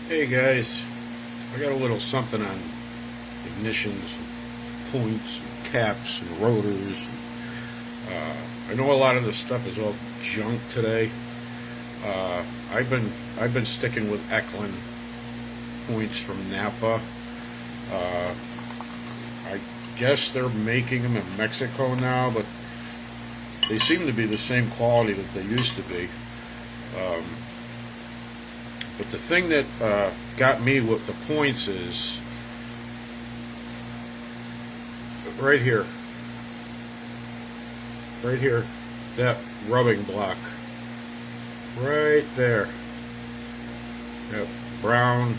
Hey guys, I got a little something on ignitions, points, and caps, and rotors. I know a lot of this stuff is all junk today. Uh, I've been sticking with Eklund points from Napa. Uh, I guess they're making them in Mexico now, but they seem to be the same quality that they used to be. Um, but the thing that got me with the points is right here, right here, that rubbing block, right there. Yep, brown,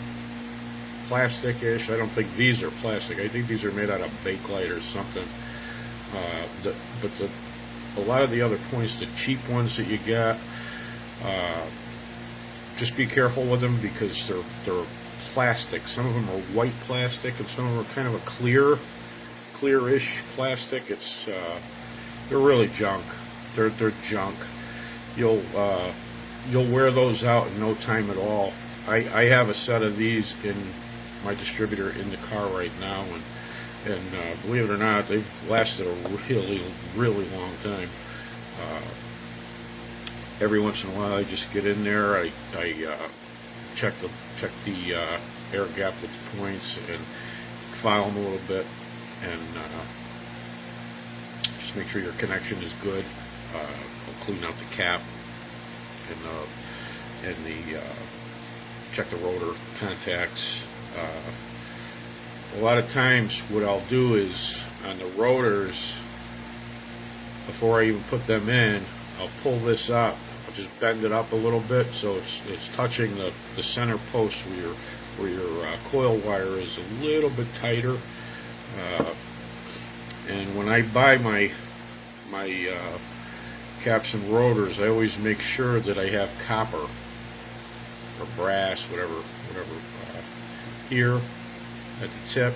plastic-ish. I don't think these are plastic. I think these are made out of bakelite or something. But a lot of the other points, the cheap ones that you get, uh, just be careful with them because they're plastic. Some of them are white plastic, and some of them are kind of a clearish plastic. They're really junk. They're junk. You'll uh, you'll wear those out in no time at all. I have a set of these in my distributor in the car right now, and believe it or not, they've lasted a really long time. Uh, every once in a while, I just get in there. I check the air gap with the points and file them a little bit, and just make sure your connection is good. I'll clean out the cap and the check the rotor contacts. A lot of times, what I'll do is on the rotors, before I even put them in, I'll pull this up. I'll just bend it up a little bit so it's touching the center post where your coil wire is a little bit tighter. And when I buy my caps and rotors, I always make sure that I have copper or brass, whatever, here at the tip,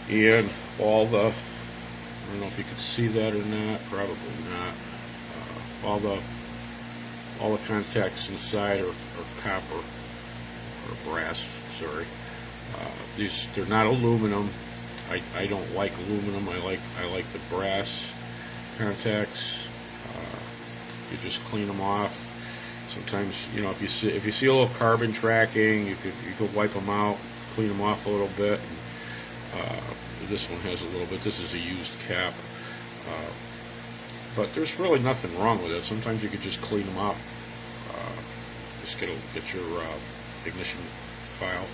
and all the, I don't know if you can see that or not, probably not. All the contacts inside are copper or brass. Sorry, they're not aluminum. I don't like aluminum. I like the brass contacts. You just clean them off. Sometimes, if you see a little carbon tracking, you could wipe them out, clean them off a little bit. This one has a little bit. This is a used cap, but there's really nothing wrong with it. Sometimes you could just clean them up. Just get your ignition file,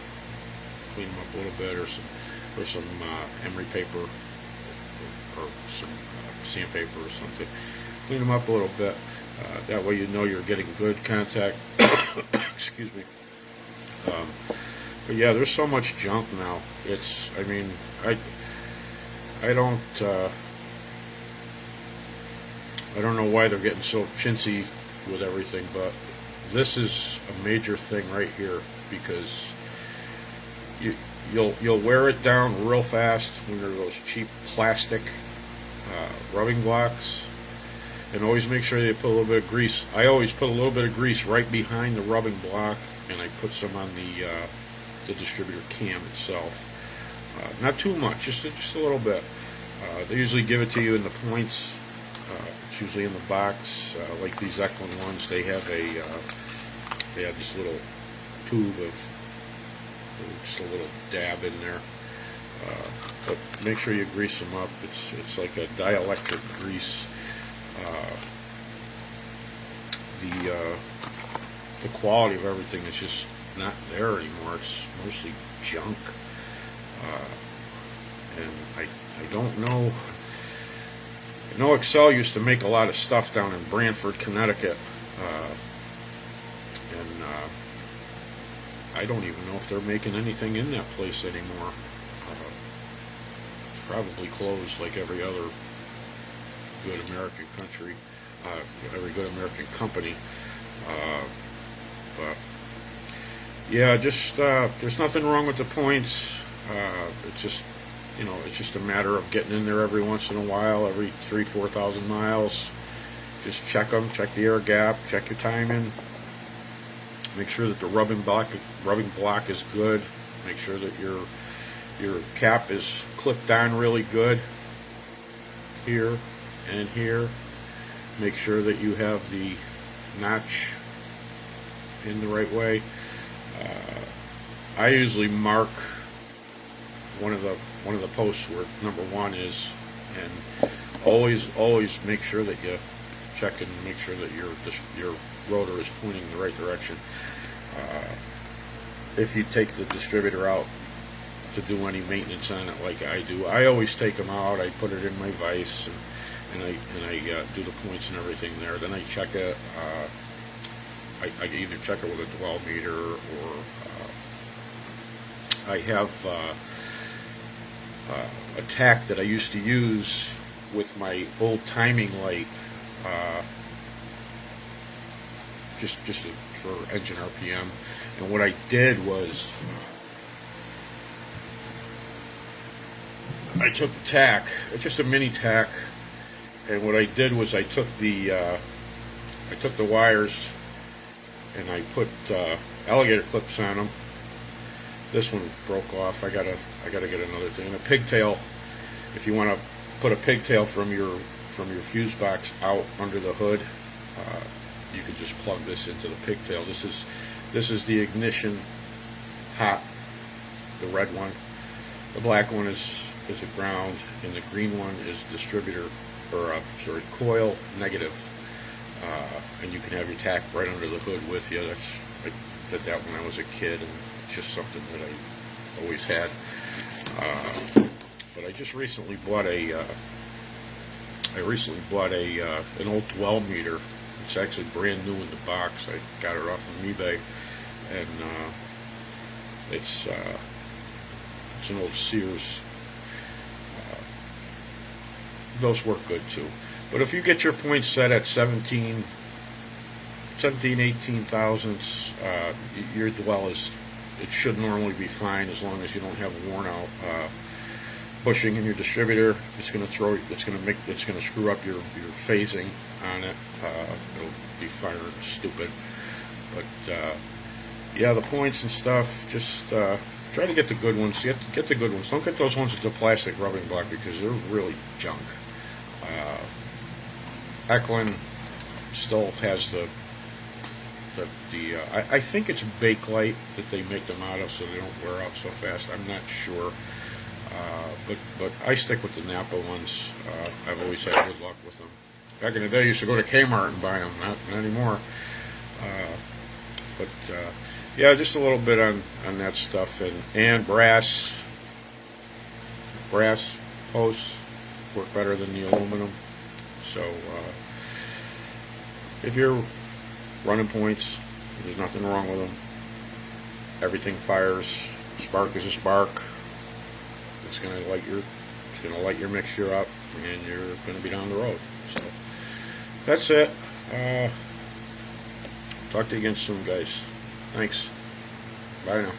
clean them up a little bit, or some emery paper or some sandpaper or something. Clean them up a little bit. That way you know you're getting good contact. Excuse me. But yeah, there's so much junk now. I don't know why they're getting so chintzy with everything, but this is a major thing right here because you'll wear it down real fast when they're those cheap plastic rubbing blocks. And always make sure you put a little bit of grease. I always put a little bit of grease right behind the rubbing block, and I put some on the distributor cam itself. Not too much, just a little bit. They usually give it to you in the points. It's usually in the box, like these Eklund ones. They have this little tube of just a little dab in there. But make sure you grease them up. It's like a dielectric grease. The quality of everything is just not there anymore. It's mostly junk, and I don't know. I know Excel used to make a lot of stuff down in Branford, Connecticut, and I don't even know if they're making anything in that place anymore. It's probably closed like every other good American country, every good American company. But yeah, just there's nothing wrong with the points. It's just a matter of getting in there every once in a while, every 3,000-4,000 miles. Just check them, check the air gap, check your timing, Make sure that the rubbing block is good. Make sure that your cap is clipped on really good here and here. Make sure that you have the notch in the right way. I usually mark one of the posts where number 1 is, and always make sure that you check and make sure that your rotor is pointing in the right direction. If you take the distributor out to do any maintenance on it like I do, I always take them out. I put it in my vise, and I do the points and everything there. Then I check it. I either check it with a dwell meter, or I have a tack that I used to use with my old timing light, just for engine RPM. And what I did was I took the tack, it's just a mini tack, and what I did was I took the wires and I put alligator clips on them. This one broke off. I gotta get another thing. And a pigtail. If you want to put a pigtail from your fuse box out under the hood, you can just plug this into the pigtail. This is the ignition hot, the red one. The black one is a ground, and the green one is distributor, or coil negative. And you can have your tack right under the hood with you. I did that when I was a kid, and it's just something that I always had. But I just recently bought an old dwell meter. It's actually brand new in the box. I got it off from eBay, and it's an old Sears. Those work good too. But if you get your points set at 17, 18 thousandths, your dwell it should normally be fine, as long as you don't have worn out bushing in your distributor. It's going to screw up your phasing on it. It'll be firing stupid. But yeah, the points and stuff, just try to get the good ones. Get the good ones. Don't get those ones with the plastic rubbing block, because they're really junk. Eklund still has I think it's Bakelite that they make them out of, so they don't wear out so fast. I'm not sure, but I stick with the Napa ones. I've always had good luck with them. Back in the day, I used to go to Kmart and buy them. Not anymore. But yeah, just a little bit on that stuff, and brass posts work better than the aluminum. So if you're running points, there's nothing wrong with them. Everything fires. Spark is a spark. It's gonna light your mixture up, and you're gonna be down the road. So that's it. Talk to you again soon, guys. Thanks. Bye now.